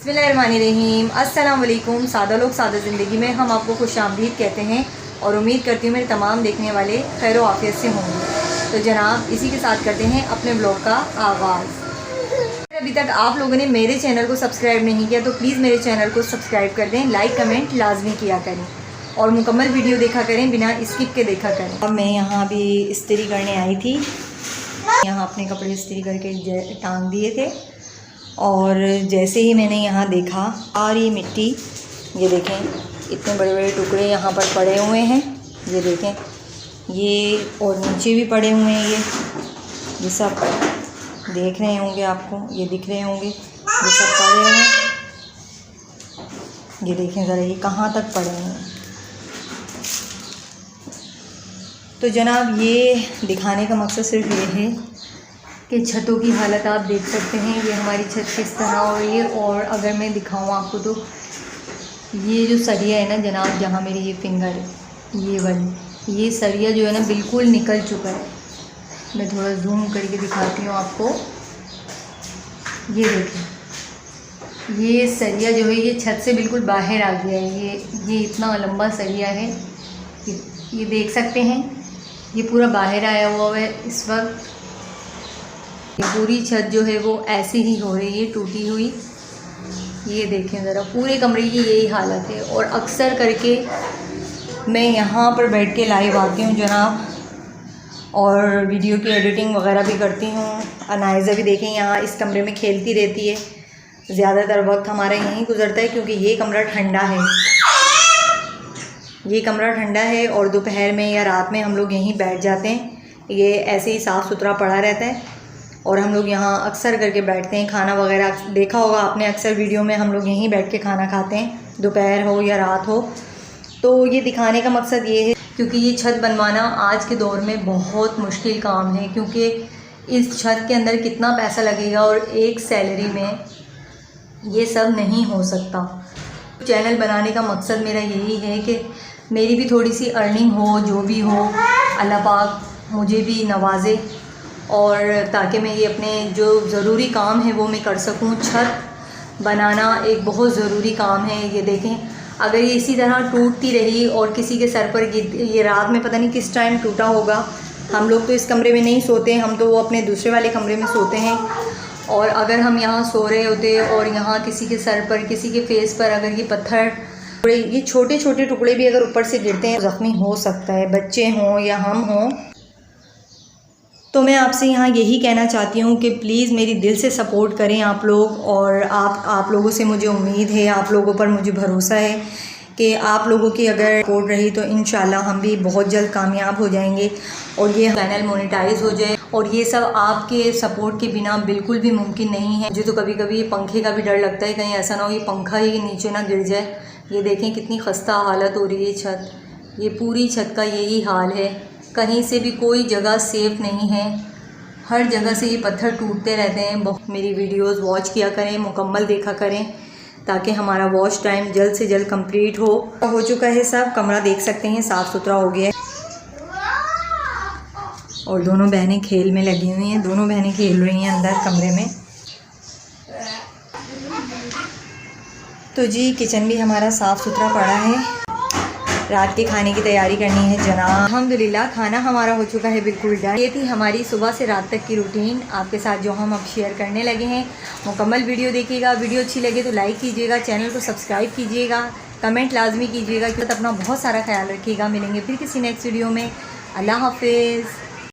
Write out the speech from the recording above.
बिस्मिल्लाहिर्रहमानिर्रहीम। अस्सलाम वालेकुम। सादा लोग सादा ज़िंदगी में हम आपको खुशामदीद कहते हैं और उम्मीद करती हूँ मेरे तमाम देखने वाले खैर आफियत से होंगे। तो जनाब इसी के साथ करते हैं अपने ब्लॉग का आगाज़। अभी तक आप लोगों ने मेरे चैनल को सब्सक्राइब नहीं किया तो प्लीज़ मेरे चैनल को सब्सक्राइब कर दें, लाइक कमेंट लाजमी किया करें और मुकम्मल वीडियो देखा करें, बिना स्किप के देखा करें। अब मैं यहाँ भी इस्त्री करने आई थी, यहाँ अपने कपड़े इस्त्री करके टांग दिए थे और जैसे ही मैंने यहाँ देखा और ये मिट्टी, ये देखें इतने बड़े बड़े टुकड़े यहाँ पर पड़े हुए हैं, ये देखें ये और नीचे भी पड़े हुए हैं, ये सब देख रहे होंगे, आपको ये दिख रहे होंगे, ये सब पड़े हुए हैं। ये देखें ज़रा ये कहाँ तक पड़े हुए हैं। तो जनाब ये दिखाने का मकसद सिर्फ ये है कि छतों की हालत आप देख सकते हैं, ये हमारी छत किस तरह हो रही है। और अगर मैं दिखाऊं आपको तो ये जो सरिया है ना जनाब, जहाँ मेरी ये फिंगर है, ये वाली ये सरिया जो है ना बिल्कुल निकल चुका है। मैं थोड़ा जूम करके दिखाती हूँ आपको, ये देखें ये सरिया जो है ये छत से बिल्कुल बाहर आ गया है। ये इतना लंबा सरिया है, ये देख सकते हैं, ये पूरा बाहर आया हुआ है इस वक्त। पूरी छत जो है वो ऐसी ही हो रही है, टूटी हुई। ये देखें ज़रा पूरे कमरे की यही हालत है। और अक्सर करके मैं यहाँ पर बैठ के लाइव आती हूँ जनाब, और वीडियो की एडिटिंग वगैरह भी करती हूँ। अनाइज़ा भी देखें यहाँ इस कमरे में खेलती रहती है, ज़्यादातर वक्त हमारा यहीं गुजरता है क्योंकि ये कमरा ठंडा है, ये कमरा ठंडा है। और दोपहर में या रात में हम लोग यहीं बैठ जाते हैं, ये ऐसे ही साफ़ सुथरा पड़ा रहता है और हम लोग यहाँ अक्सर करके बैठते हैं। खाना वगैरह देखा होगा आपने, अक्सर वीडियो में हम लोग यहीं बैठ के खाना खाते हैं, दोपहर हो या रात हो। तो ये दिखाने का मकसद ये है क्योंकि ये छत बनवाना आज के दौर में बहुत मुश्किल काम है, क्योंकि इस छत के अंदर कितना पैसा लगेगा और एक सैलरी में ये सब नहीं हो सकता। चैनल बनाने का मकसद मेरा यही है कि मेरी भी थोड़ी सी अर्निंग हो, जो भी हो अल्लाह पाक मुझे भी नवाजे, और ताकि मैं ये अपने जो ज़रूरी काम है वो मैं कर सकूं। छत बनाना एक बहुत ज़रूरी काम है। ये देखें अगर ये इसी तरह टूटती रही और किसी के सर पर ये रात में पता नहीं किस टाइम टूटा होगा। हम लोग तो इस कमरे में नहीं सोते, हम तो वो अपने दूसरे वाले कमरे में सोते हैं। और अगर हम यहाँ सो रहे होते और यहाँ किसी के सर पर, किसी के फेस पर अगर ये पत्थर, ये छोटे छोटे टुकड़े भी अगर ऊपर से गिरते हैं ज़ख्मी हो सकता है, बच्चे हों या हम हों। तो मैं आपसे यहाँ यही कहना चाहती हूँ कि प्लीज़ मेरी दिल से सपोर्ट करें आप लोग। और आप लोगों से मुझे उम्मीद है, आप लोगों पर मुझे भरोसा है कि आप लोगों की अगर सपोर्ट रही तो इंशाल्लाह हम भी बहुत जल्द कामयाब हो जाएंगे और ये चैनल मोनेटाइज हो जाए। और ये सब आपके सपोर्ट के बिना बिल्कुल भी मुमकिन नहीं है। मुझे तो कभी कभी पंखे का भी डर लगता है, कहीं ऐसा ना हो ये पंखा ही नीचे ना गिर जाए। ये देखें कितनी खस्ता हालत हो रही है छत, ये पूरी छत का यही हाल है। कहीं से भी कोई जगह सेफ़ नहीं है, हर जगह से ये पत्थर टूटते रहते हैं। मेरी वीडियोस वॉच किया करें, मुकम्मल देखा करें ताकि हमारा वॉच टाइम जल्द से जल्द कंप्लीट हो चुका है। सब कमरा देख सकते हैं साफ़ सुथरा हो गया है और दोनों बहनें खेल में लगी हुई हैं, दोनों बहनें खेल रही हैं अंदर कमरे में। तो जी किचन भी हमारा साफ़ सुथरा पड़ा है, रात के खाने की तैयारी करनी है जनाब। अल्हम्दुलिल्लाह खाना हमारा हो चुका है बिल्कुल डन। ये थी हमारी सुबह से रात तक की रूटीन आपके साथ जो हम अब शेयर करने लगे हैं। मुकम्मल वीडियो देखिएगा, वीडियो अच्छी लगे तो लाइक कीजिएगा, चैनल को सब्सक्राइब कीजिएगा, कमेंट लाजमी कीजिएगा। अपना बहुत सारा ख्याल रखिएगा। मिलेंगे फिर किसी नेक्स्ट वीडियो में। अल्लाह हाफिज़।